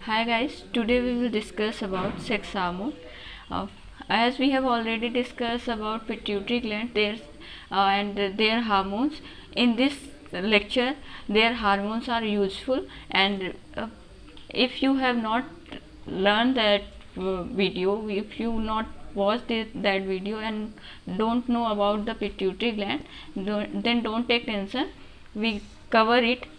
Hi guys, today we will discuss about sex hormone. As we have already discussed about pituitary gland and their hormones, in this lecture their hormones are useful, and if you have not learned that video, if you not watched that video and don't know about the pituitary gland, then don't take tension. We cover it.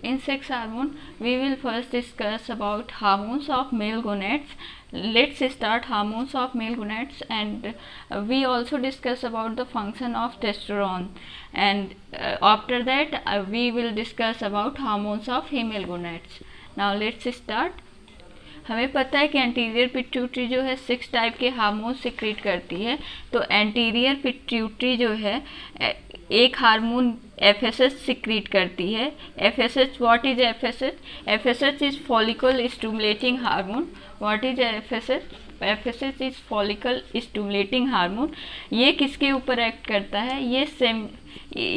In sex hormone, we will first discuss about hormones of male gonads. Let's start hormones of male gonads, and we also discuss about the function of testosterone, and after that we will discuss about hormones of female gonads. Now let's start. हमें पता है कि anterior pituitary जो है 6 type के hormone secrete करती है। तो एंटीरियर पिट्यूटरी जो है एक हार्मोन एफएसएच सिक्रीट करती है। FSH, what is FSH? FSH is follicle stimulating hormone. What is FSH? FSH is follicle stimulating hormone. ये किसके ऊपर एक्ट करता है? ये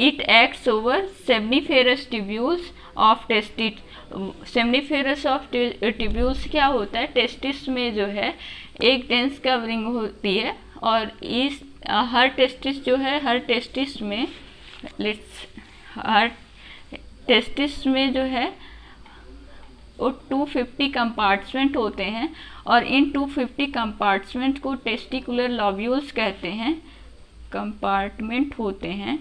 it acts over seminiferous tubules of testis. Seminiferous of tubules क्या होता है? टेस्टिस में जो है एक डेंस कवरिंग होती है, और इस हर टेस्टिस जो है, हर टेस्टिस में जो है वो 250 कंपार्टमेंट होते हैं, और इन 250 कंपार्टमेंट को टेस्टिकुलर लॉब्यूल्स कहते हैं, कंपार्टमेंट होते हैं।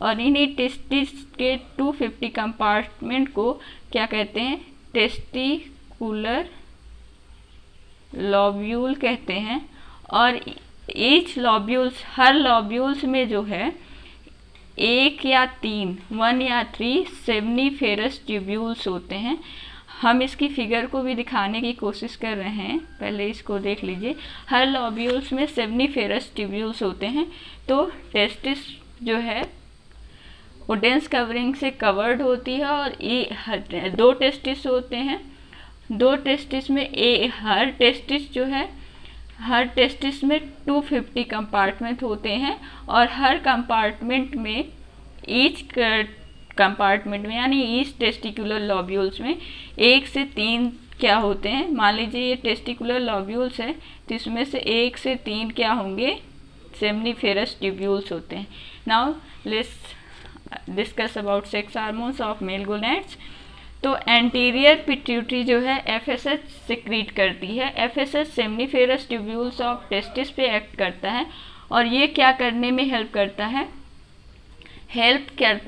और इन टेस्टिस के 250 कंपार्टमेंट को क्या कहते हैं? टेस्टिकुलर लॉब्यूल कहते हैं। और ईच लॉब्यूल्स, हर लॉब्यूल्स में जो है 1 या 3 सेमनीफेरस ट्यूब्यूल्स होते हैं। हम इसकी फिगर को भी दिखाने की कोशिश कर रहे हैं, पहले इसको देख लीजिए। हर लॉब्यूल्स में सेमनीफेरस ट्यूब्यूल्स होते हैं। तो टेस्टिस जो है वो डेंस कवरिंग से कवर्ड होती है, और 2 टेस्टिस होते हैं। 2 टेस्टिस में हर टेस्टिस जो है, हर टेस्टिस में 250 कंपार्टमेंट होते हैं, और हर कंपार्टमेंट में ईच कंपार्टमेंट में यानी ईच टेस्टिकुलर लॉब्यूल्स में 1 से 3 क्या होते हैं? मान लीजिए ये टेस्टिकुलर लॉब्यूल्स है, तो इसमें से 1 से 3 क्या होंगे? सेमनीफेरस ट्यूब्यूल्स होते हैं। Now let's discuss about sex hormones of male gonads. तो एंटीरियर पिट्यूटरी जो है एफएसएच सिक्रीट करती है। FSH seminiferous tubules of testis पे एक्ट करता है, और ये क्या करने में हेल्प करता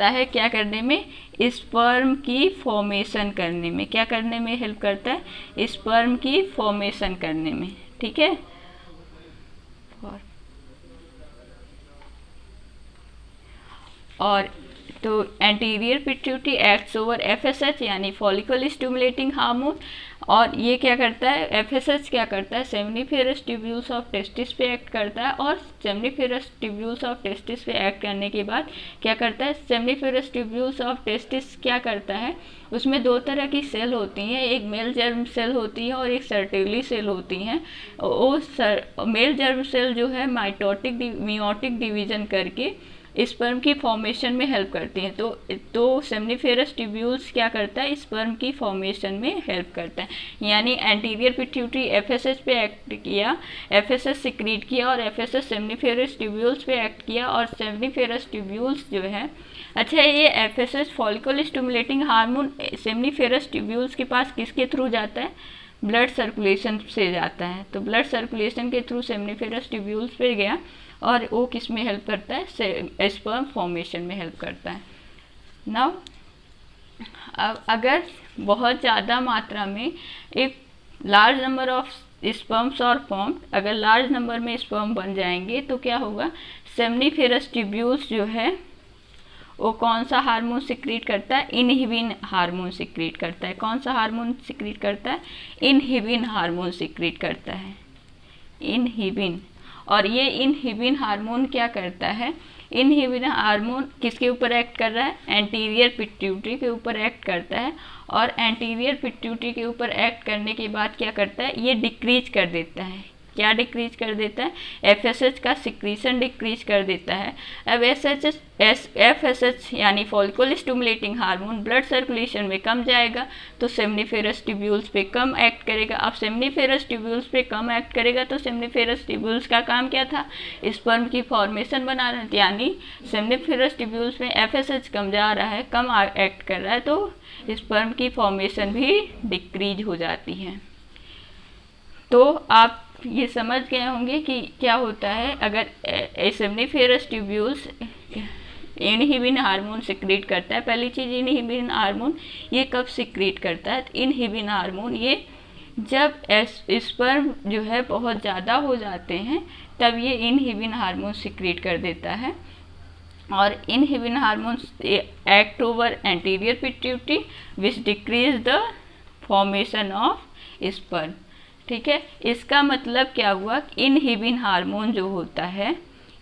है? क्या करने में? स्पर्म की फॉर्मेशन करने में। क्या करने में हेल्प करता है? स्पर्म की फॉर्मेशन करने में। ठीक है। और तो anterior pituitary acts over FSH यानी फॉलिकल स्टिमुलेटिंग हार्मोन। और ये क्या करता है? एफएसएच क्या करता है? सेमनीफेरस ट्यूब्यूल्स ऑफ टेस्टिस पे एक्ट करता है, और सेमनीफेरस ट्यूब्यूल्स ऑफ टेस्टिस पे एक्ट करने के बाद क्या करता है? सेमनीफेरस ट्यूब्यूल्स ऑफ टेस्टिस क्या करता है? उसमें 2 तरह की सेल होती हैं, एक मेल जर्म सेल होती है और एक सर्टेली सेल होती हैं। वो मेल जर्म सेल जो है मियोटिक डिवीजन करके स्पर्म की फॉर्मेशन में हेल्प करती हैं। तो सेमनीफेरस ट्यूब्यूल्स क्या करता है? स्पर्म की फॉर्मेशन में हेल्प करता है। यानी एंटीरियर पिट्यूटरी एफएसएच पे एक्ट किया, एफएसएच सिक्रीट किया, और एफएसएच सेमनीफेरस ट्यूब्यूल्स पे एक्ट किया, और सेमनीफेरस ट्यूब्यूल्स जो है, अच्छा ये FSH follicle stimulating hormone seminiferous tubules के पास किसके थ्रू जाता है? ब्लड सर्कुलेशन से जाता है। तो ब्लड सर्कुलेशन के थ्रू सेमनीफेरस ट्यूब्यूल्स पे गया, और वो किस में हेल्प करता है? स्पर्म फॉर्मेशन में हेल्प करता है। नाउ अब अगर बहुत ज़्यादा मात्रा में एक लार्ज नंबर ऑफ स्पर्म्स और फॉर्म, अगर लार्ज नंबर में स्पर्म बन जाएंगे तो क्या होगा? सेमनीफेरस ट्यूब्यूल्स जो है वो कौन सा हार्मोन सिक्रीट करता है? इनहिबिन हार्मोन सिक्रीट करता है। कौन सा हार्मोन सिक्रीट करता है? इनहिबिन हार्मोन सिक्रीट करता है, इनहिबिन। और ये इनहिबिन हार्मोन क्या करता है? इनहिबिन हार्मोन किसके ऊपर एक्ट कर रहा है? एंटीरियर पिट्यूटरी के ऊपर एक्ट करता है, और एंटीरियर पिट्यूटरी के ऊपर एक्ट करने के बाद क्या करता है? ये डिक्रीज कर देता है। क्या डिक्रीज कर देता है, FSH का सिक्रीशन डिक्रीज कर देता है। अब FSH यानी follicle stimulating hormone blood circulation में कम जाएगा तो सेमनीफेरस ट्यूब्यूल्स पे कम एक्ट करेगा। अब सेमनीफेरस ट्यूब्यूल्स पे कम एक्ट करेगा तो सेमनीफेरस ट्यूब्यूल्स का काम क्या था, स्पर्म की फॉर्मेशन बनाना, यानी सेमनीफेरस ट्यूब्यूल्स में FSH कम जा रहा है, कम एक्ट कर रहा है, तो स्पर्म की फॉर्मेशन भी डिक्रीज हो जाती है। तो आप ये समझ गए होंगे कि क्या होता है अगर seminiferous tubules inhibin hormone secrete करता है। पहली चीज़, इनहिबिन हार्मोन ये कब सिक्रीट करता है, इनहिबिन हार्मोन ये जब स्पर्म जो है बहुत ज़्यादा हो जाते हैं तब ये इनहिबिन हार्मोन सिक्रीट कर देता है। और inhibin hormones act over anterior pituitary which decrease the formation of sperm. ठीक है, इसका मतलब क्या हुआ, इनहिबिन हार्मोन जो होता है,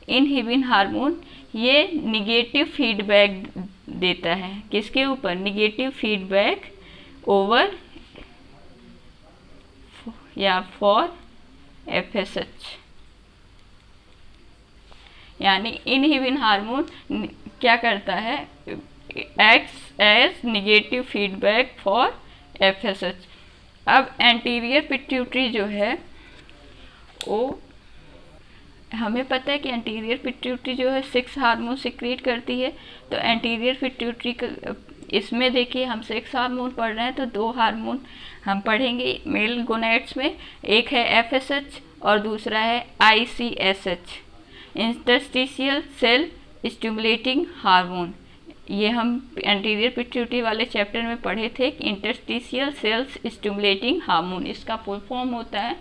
इनहिबिन हार्मोन ये निगेटिव फीडबैक देता है, किसके ऊपर, निगेटिव फीडबैक ओवर या फॉर FSH। यानी इनहिबिन हार्मोन क्या करता है, acts as negative feedback for FSH। अब एंटीरियर पिट्यूटरी जो है वो हमें पता है कि एंटीरियर पिट्यूटरी जो है 6 हार्मोन सिक्रीट करती है। तो एंटीरियर पिट्यूटरी इसमें देखिए हम 6 हार्मोन पढ़ रहे हैं तो 2 हार्मोन हम पढ़ेंगे मेल गोनैड्स में, एक है FSH और दूसरा है ICSH, interstitial cell stimulating hormone. ये हम एंटीरियर पिट्यूटरी वाले चैप्टर में पढ़े थे कि इंटरस्टिशियल सेल्स स्टिमुलेटिंग हार्मोन, इसका फुल फॉर्म होता है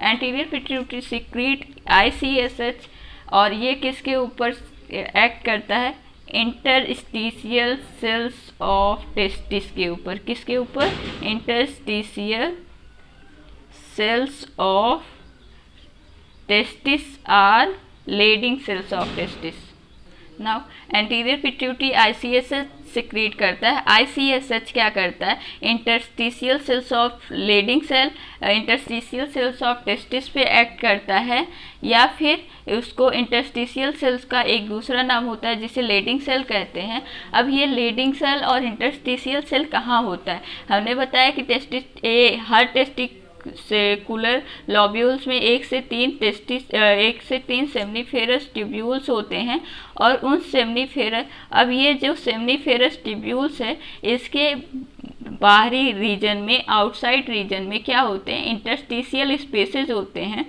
एंटीरियर पिट्यूटरी सिक्रीट ICSH। और ये किसके ऊपर एक्ट करता है, इंटरस्टिशियल सेल्स ऑफ टेस्टिस के ऊपर। किसके ऊपर, interstitial cells of testis or Leydig cells of testis. Now anterior pituitary ICSH secrete करता है, ICSH क्या करता है, interstitial cells of Leydig cell, interstitial cells of testis पे एक्ट करता है, या फिर उसको इंटरस्टिशियल सेल्स का एक दूसरा नाम होता है जिसे लेडिंग सेल कहते हैं। अब ये लेडिंग सेल और इंटरस्टिशियल सेल कहाँ होता है, हमने बताया कि हर टेस्टिकुलर लॉब्यूल्स में 1 से 3 सेमनीफेरस ट्यूब्यूल्स होते हैं। और उन सेमनीफेरस, अब ये जो सेमनीफेरस ट्यूब्यूल्स है इसके बाहरी रीजन में, आउटसाइड रीजन में क्या होते हैं, इंटरस्टिशियल स्पेसेस होते हैं।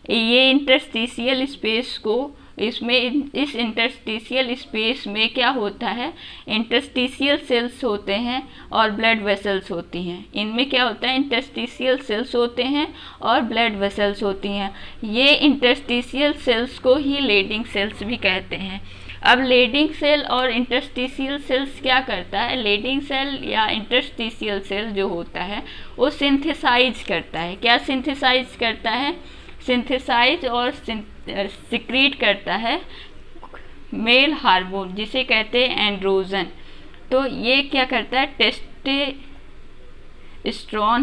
ये इंटरस्टिशियल स्पेस को इसमें इस इंटरस्टिशियल स्पेस में क्या होता है, इंटरस्टिशियल सेल्स होते हैं और ब्लड वेसल्स होती हैं। इनमें क्या होता है, इंटरस्टिशियल सेल्स होते हैं और ब्लड वेसल्स होती हैं। ये इंटरस्टिशियल सेल्स को ही लेडिंग सेल्स भी कहते हैं। अब लेडिंग सेल और इंटरस्टिशियल सेल्स क्या करता है, लेडिंग सेल या इंटरस्टिशियल सेल जो होता है वो सिंथेसाइज करता है। क्या सिंथेसाइज करता है, सिंथेसाइज और सिक्रीट करता है मेल हार्मोन जिसे कहते हैं एंड्रोजन। तो ये क्या करता है, टेस्टोस्टेरोन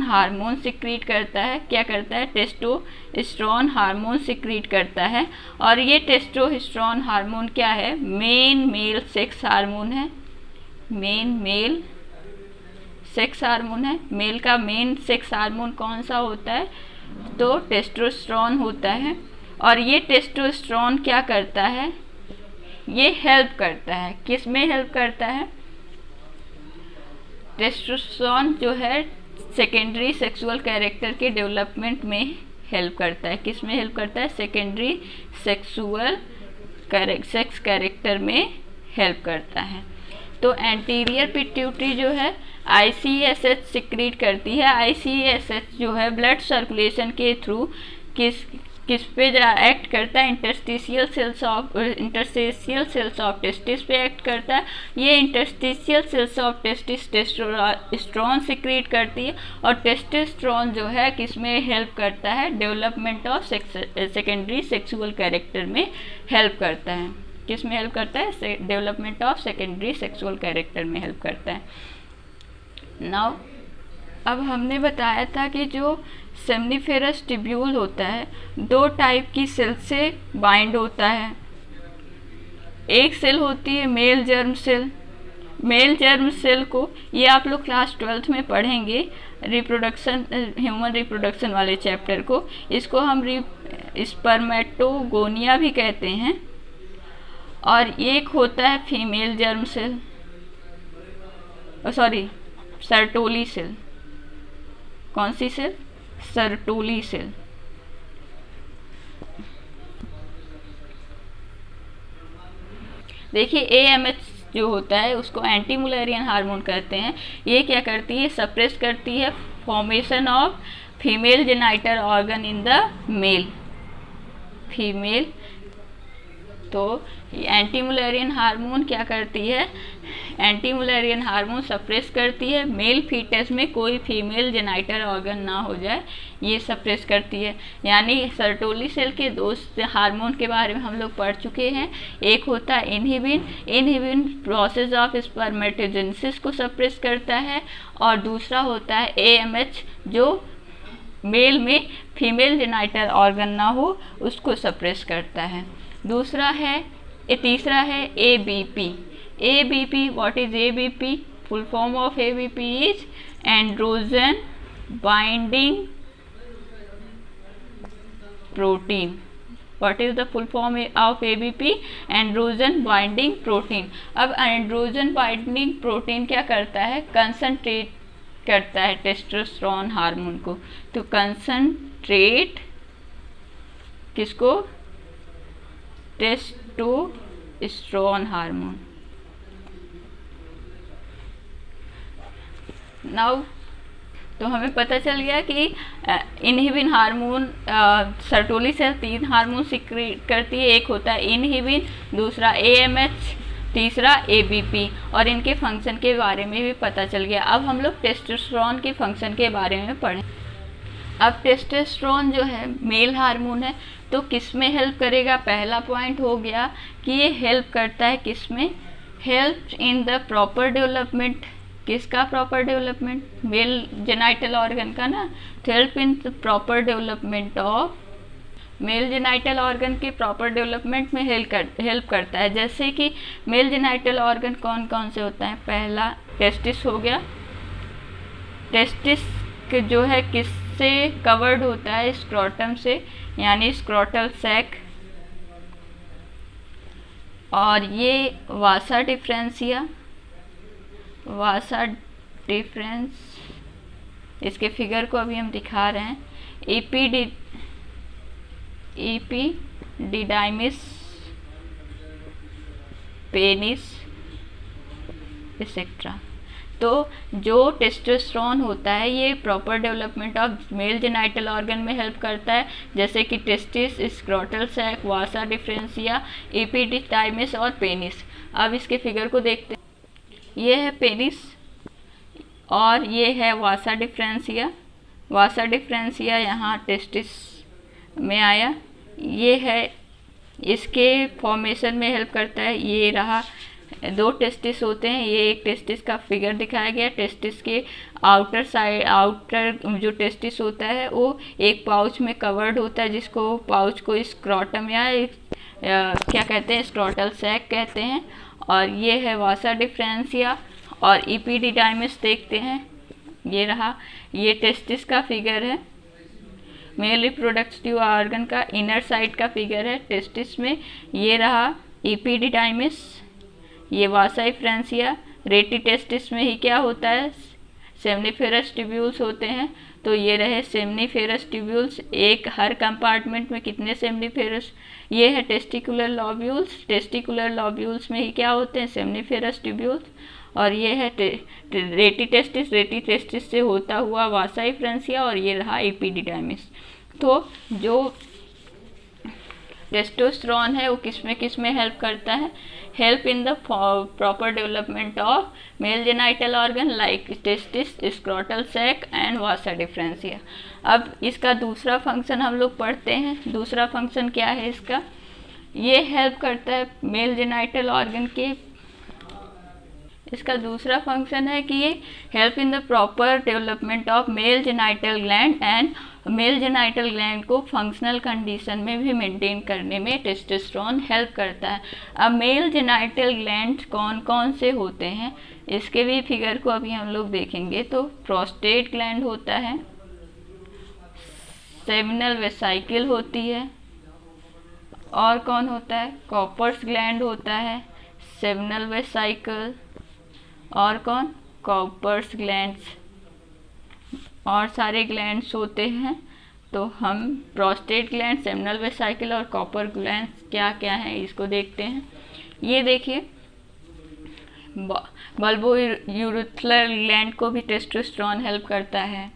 हार्मोन सिक्रीट करता है। क्या करता है, टेस्टोस्टेरोन हार्मोन सिक्रीट करता है। और ये टेस्टोस्टेरोन हार्मोन क्या है, मेन मेल सेक्स हार्मोन है, मेन मेल सेक्स हार्मोन है। मेल का मेन सेक्स हार्मोन कौन सा होता है, तो टेस्टोस्टेरोन होता है। और ये टेस्टोस्टेरोन क्या करता है, ये हेल्प करता है, किस में हेल्प करता है, टेस्टोस्टेरोन जो है सेकेंडरी सेक्सुअल कैरेक्टर के डेवलपमेंट में हेल्प करता है। किस में हेल्प करता है, सेकेंडरी सेक्सुअल सेक्स कैरेक्टर में हेल्प करता है। तो एंटीरियर पिट्यूटरी जो है ICSH सिक्रीट करती है। ICSH जो है ब्लड सर्कुलेशन के थ्रू किस पे एक्ट करता है, इंटरस्टिशियल सेल्स ऑफ टेस्टिस पे एक्ट करता है। ये interstitial cells of testis testosterone secrete करती है। और टेस्टोस्टेरोन जो है किस में हेल्प करता है, development of secondary sexual character में हेल्प करता है। किस में हेल्प करता है, development of secondary sexual character में हेल्प करता है। नाउ अब हमने बताया था कि जो सेमनीफेरस ट्यूब्यूल होता है 2 टाइप की सेल से बाइंड होता है। एक सेल होती है male germ cell. Male germ cell को ये आप लोग क्लास 12th में पढ़ेंगे, रिप्रोडक्शन, ह्यूमन रिप्रोडक्शन वाले चैप्टर को। इसको हम स्पर्मेटोगोनिया भी कहते हैं। और एक होता है female germ cell, sorry Sertoli cell. कौन सी सेल? Sertoli cell. देखिए AMH जो होता है उसको एंटी मुलेरियन हार्मोन कहते हैं। ये क्या करती है? सप्रेस करती है formation of female genital organ in the male female. तो एंटी मुलेरियन हार्मोन क्या करती है? एंटी मुलेरियन हार्मोन सप्रेस करती है मेल फीटस में कोई फीमेल जेनाइटल ऑर्गन ना हो जाए, ये सप्रेस करती है। यानी सर्टोली सेल के 2 हार्मोन के बारे में हम लोग पढ़ चुके हैं। एक होता है इनहिबिन प्रोसेस ऑफ स्पर्मेटोजेनेसिस को सप्रेस करता है, और दूसरा होता है AMH जो मेल में फीमेल जेनाइटल ऑर्गन ना हो उसको सप्रेस करता है। तीसरा है ABP। ABP, what is ABP? Full form of ABP is androgen binding protein. What is the full form of ABP? Androgen binding protein. अब androgen binding protein क्या करता है? कंसंट्रेट करता है टेस्टोस्टेरोन हार्मोन को। तो कंसंट्रेट किसको? Testosterone hormone. नाउ तो हमें पता चल गया कि inhibin hormone, Sertoli cell 3 hormone secrete करती है। एक होता है इनहिबिन, दूसरा AMH, तीसरा ABP, और इनके फंक्शन के बारे में भी पता चल गया। अब हम लोग टेस्टोस्टेरोन के फंक्शन के बारे में पढ़ें। अब टेस्टोस्टेरोन जो है मेल हार्मोन है, तो किस में हेल्प करेगा? पहला पॉइंट हो गया कि ये हेल्प करता है किस में? Help in the proper development. किसका proper development? Male genital organ का ना। तो help in the proper development of male genital organ के प्रॉपर डेवलपमेंट में हेल्प करता है। जैसे कि मेल जेनाइटल ऑर्गन कौन कौन से होता है? पहला टेस्टिस हो गया। टेस्टिस जो है किससे कवर्ड होता है? स्क्रोटम से, यानी स्क्रोटल सैक। और ये वासा डिफरेंस, इसके फिगर को अभी हम दिखा रहे हैं। Epididymis, penis etcetera. तो जो टेस्टोस्टेरोन होता है ये proper development of male genital organ में हेल्प करता है, जैसे कि टेस्टिस, स्क्रोटल सैक, वासा डिफरेंसिया, एपिडिडाइमिस और पेनिस। अब इसके फिगर को देखते हैं। ये है पेनिस और ये है वासा डिफरेंसिया। वासा डिफरेंसिया यहाँ टेस्टिस में आया। ये है, इसके फॉर्मेशन में हेल्प करता है। ये रहा, 2 टेस्टिस होते हैं। ये एक टेस्टिस का फिगर दिखाया गया। टेस्टिस के आउटर जो टेस्टिस होता है वो एक पाउच में कवर्ड होता है, जिसको पाउच को स्क्रोटम या क्या कहते हैं? स्क्रोटल सैक कहते हैं। और ये है वासा डिफरेंसिया। और एपिडिडाइमिस देखते हैं, ये रहा, ये टेस्टिस का फिगर है। मेल रिप्रोडक्टिव ऑर्गन का इनर साइड का फिगर है टेस्टिस में। ये रहा एपिडिडाइमिस, ये वासा डिफरेंसिया। रेटी टेस्टिस में ही क्या होता है? सेमनीफेरस ट्यूब्यूल्स होते हैं। तो ये रहे सेमनीफेरस ट्यूब्यूल्स। एक हर कंपार्टमेंट में कितने सेमनीफेरस? ये है टेस्टिकुलर लॉब्यूल्स। टेस्टिकुलर लॉब्यूल्स में ही क्या होते हैं? Seminiferous tubules. और ये है रेटी टेस्टिस। रेटी टेस्टिस से होता हुआ वासा डिफरेंसिया। और ये रहा एपिडिडाइमिस। तो जो टेस्टोस्टेरोन है वो किस में हेल्प करता है? Help in the proper development of male genital organ like testis, scrotal sac and vasa deferentia. अब इसका दूसरा फंक्शन हम लोग पढ़ते हैं। दूसरा फंक्शन क्या है इसका? ये हेल्प करता है मेल जेनाइटल ऑर्गन के इसका दूसरा फंक्शन है कि ये help in the proper development of male genital gland and mail genital gland को फंक्शनल कंडीशन में भी मेंटेन करने में टेस्टोस्टेरोन हेल्प करता है। अब मेल जेनाइटल ग्लैंड कौन कौन से होते हैं, इसके भी फिगर को अभी हम लोग देखेंगे। तो प्रोस्टेट ग्लैंड होता है, सेमिनल वेसाइकिल होती है, और कौन होता है, कॉपर्स ग्लैंड होता है, सेमिनल वेसाइकिल, और कौन, कॉपर्स ग्लैंड्स, और सारे ग्लैंड्स होते हैं। तो हम प्रोस्टेट ग्लैंड, सेमिनल वेसाइकिल और कॉपर ग्लैंड्स क्या क्या हैं इसको देखते हैं। ये देखिए, बल्बो यूरिथ्रल ग्लैंड को भी टेस्टोस्टेरोन हेल्प करता है।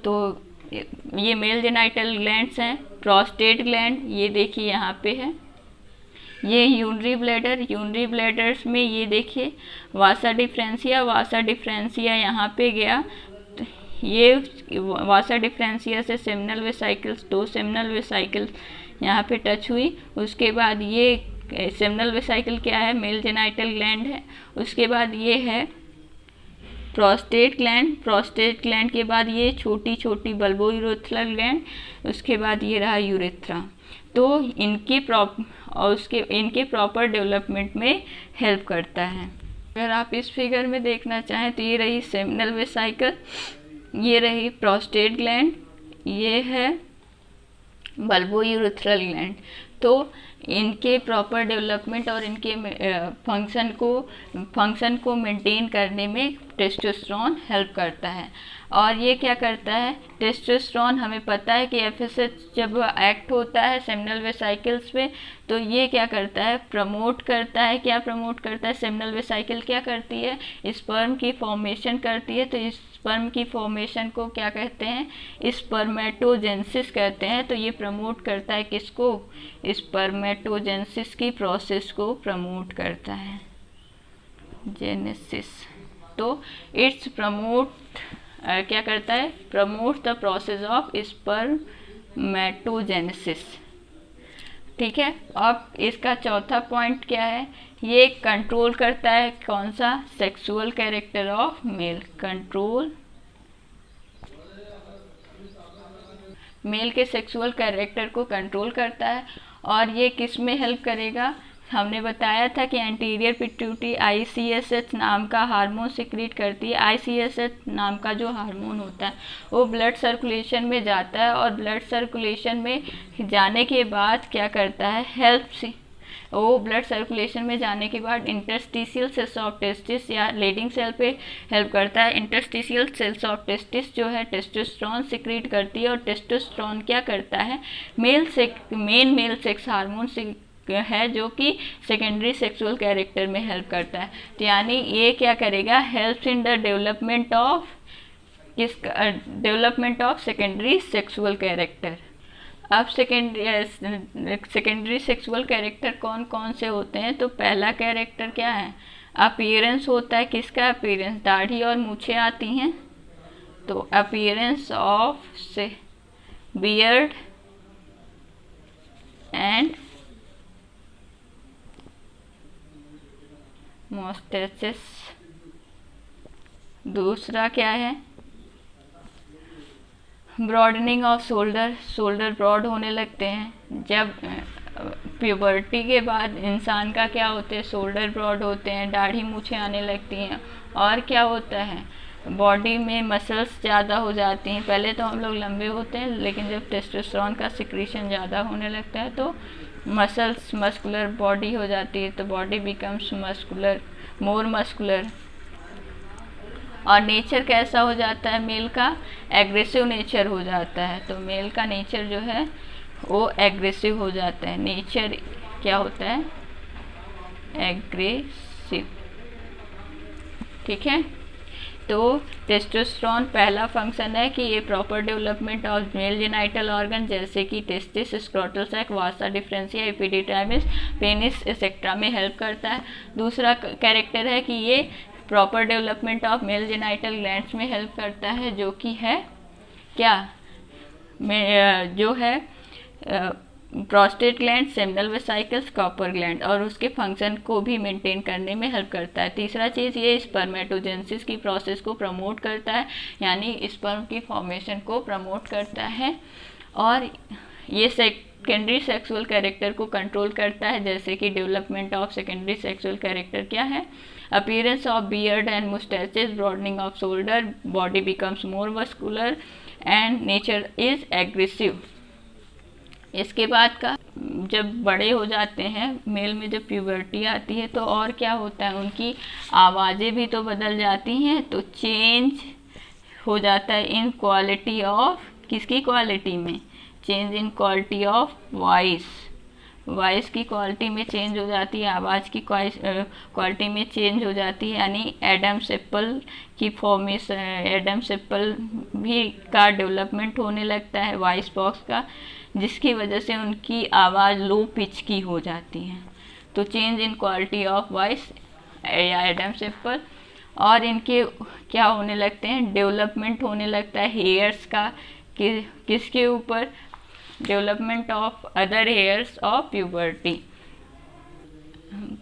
तो ये मेल जेनाइटल ग्लैंड्स हैं। प्रोस्टेट ग्लैंड ये देखिए यहाँ पे है, ये यूनरी ब्लैडर, यूनरी ब्लैडर्स में ये देखिए वासा डिफरेंसिया यहाँ पे गया। ये वासा डिफरेंसिया से सेमिनल वेसाइकिल्स, 2 सेमिनल वेसाइकिल यहाँ पे टच हुई। उसके बाद ये सेमिनल वेसाइकिल क्या है, मेल जेनाइटल ग्लैंड है। उसके बाद ये है प्रोस्टेट ग्लैंड के बाद ये छोटी छोटी बल्बो यूरिथ्रल ग्लैंड, उसके बाद ये रहा यूरेथ्रा। तो इनके प्रॉपर डेवलपमेंट में हेल्प करता है। अगर आप इस फिगर में देखना चाहें तो ये रही सेमिनल वेसाइकिल, ये रही प्रोस्टेट ग्लैंड, ये है बल्बो यूरिथ्रल ग्लैंड। तो इनके प्रॉपर डेवलपमेंट और इनके फंक्शन को मेंटेन करने में टेस्टोस्टेरोन हेल्प करता है। और ये क्या करता है, टेस्टोस्टेरोन हमें पता है कि एफएसएच जब एक्ट होता है सेमिनल वेसाइकिल्स पे, तो ये क्या करता है, प्रमोट करता है। क्या प्रमोट करता है, सेमिनल वेसाइकिल क्या करती है, स्पर्म की फॉर्मेशन करती है। तो इस स्पर्म की फॉर्मेशन को क्या कहते हैं, स्पर्मेटोजेनेसिस कहते हैं। तो ये प्रमोट करता है किसको, स्पर्मेटोजेनेसिस की प्रोसेस को प्रमोट करता है, जेनेसिस। तो इट्स प्रमोट क्या करता है, promote the process of spermatogenesis. ठीक है। अब इसका चौथा पॉइंट क्या है, ये कंट्रोल करता है कौन सा, sexual character of male, control male के सेक्सुअल कैरेक्टर को कंट्रोल करता है। और ये किस में हेल्प करेगा, हमने बताया था कि एंटीरियर पिट्यूटरी ICSH नाम का हार्मोन सिक्रीट करती है। ICSH नाम का जो हार्मोन होता है वो ब्लड सर्कुलेशन में जाता है, और ब्लड सर्कुलेशन में जाने के बाद क्या करता है, वो ब्लड सर्कुलेशन में जाने के बाद इंटरस्टिशियल सेल्स ऑफ टेस्टिस या लीडिंग सेल पे हेल्प करता है। इंटरस्टिशियल सेल्स ऑफ टेस्टिस जो है टेस्टोस्टेरोन सिक्रीट करती है, और टेस्टोस्टेरोन क्या करता है, मेन मेल सेक्स हार्मोन है जो कि सेकेंडरी सेक्सुअल कैरेक्टर में हेल्प करता है। तो यानी ये क्या करेगा, helps in the development of secondary sexual character. अब सेकेंडरी सेक्सुअल कैरेक्टर कौन कौन से होते हैं, तो पहला कैरेक्टर क्या है, अपीयरेंस होता है। किसका अपीयरेंस, दाढ़ी और मूछें आती हैं, तो अपीयरेंस ऑफ से बियर्ड एंड मोस्टेसिस। दूसरा क्या है, ब्रॉडनिंग ऑफ शोल्डर ब्रॉड होने लगते हैं। जब प्यूबर्टी के बाद इंसान का क्या होते हैं, शोल्डर ब्रॉड होते हैं, दाढ़ी मूछें आने लगती हैं, और क्या होता है, बॉडी में मसल्स ज़्यादा हो जाती हैं। पहले तो हम लोग लंबे होते हैं, लेकिन जब टेस्टोस्टेरोन का सिक्रीशन ज़्यादा होने लगता है तो मस्कुलर बॉडी हो जाती है, तो बॉडी बिकम्स मोर मस्कुलर। और नेचर कैसा हो जाता है, मेल का एग्रेसिव नेचर हो जाता है। तो मेल का नेचर जो है वो एग्रेसिव हो जाता है। नेचर क्या होता है, एग्रेसिव। ठीक है। तो टेस्टोस्टेरोन पहला फंक्शन है कि ये proper development of male genital organ जैसे कि टेस्टिस, स्क्रोटल सैक, वासा डिफरेंसिया, एपिडिडाइमिस, पेनिस एक्सेट्रा में हेल्प करता है। दूसरा कैरेक्टर है कि ये proper development of male genital glands में हेल्प करता है, जो कि है क्या, जो है prostate gland, seminal vesicles, copper gland, और उसके फंक्शन को भी मेंटेन करने में हेल्प करता है। तीसरा चीज़, ये स्पर्मेटोजेनेसिस की प्रोसेस को प्रमोट करता है, यानी स्पर्म की फॉर्मेशन को प्रमोट करता है। और ये सेकेंडरी सेक्सुअल कैरेक्टर को कंट्रोल करता है, जैसे कि development of secondary sexual character क्या है? Appearance of beard and moustaches, broadening off shoulder, body becomes more muscular and nature is aggressive. इसके बाद का, जब बड़े हो जाते हैं मेल में, जब प्यूबर्टी आती है तो और क्या होता है, उनकी आवाज़ें भी तो बदल जाती हैं, तो चेंज हो जाता है इन क्वालिटी ऑफ, किसकी क्वालिटी में? Change in quality of voice, voice की क्वालिटी में चेंज हो जाती है, आवाज़ की क्वालिटी में चेंज हो जाती है, यानी एडम सेप्पल की फॉर्मेशन, एडम सेप्पल भी का डेवलपमेंट होने लगता है वॉइस बॉक्स का, जिसकी वजह से उनकी आवाज़ लो पिच की हो जाती है। तो change in quality of voice या एडम सेप्पल। और इनके क्या होने लगते हैं? डेवलपमेंट होने लगता है हेयर्स का, किसके ऊपर? Development of other hairs of puberty,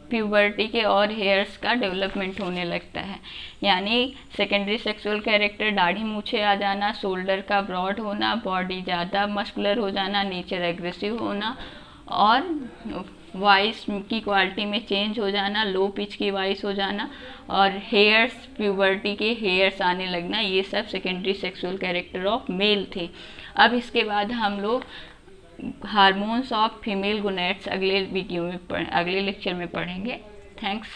puberty के और हेयर्स का डेवलपमेंट होने लगता है, यानी सेकेंडरी सेक्सुअल कैरेक्टर, दाढ़ी मूछे आ जाना, शोल्डर का ब्रॉड होना, बॉडी ज़्यादा मस्कुलर हो जाना, नेचर एग्रेसिव होना, और वॉइस की क्वालिटी में चेंज हो जाना, लो पिच की वॉइस हो जाना, और हेयर्स, प्यूबर्टी के हेयर्स आने लगना, ये सब secondary sexual character of mail थे। अब इसके बाद हम लोग हार्मोन्स ऑफ फीमेल गोनैड्स अगले वीडियो में अगले लेक्चर में पढ़ेंगे। थैंक्स।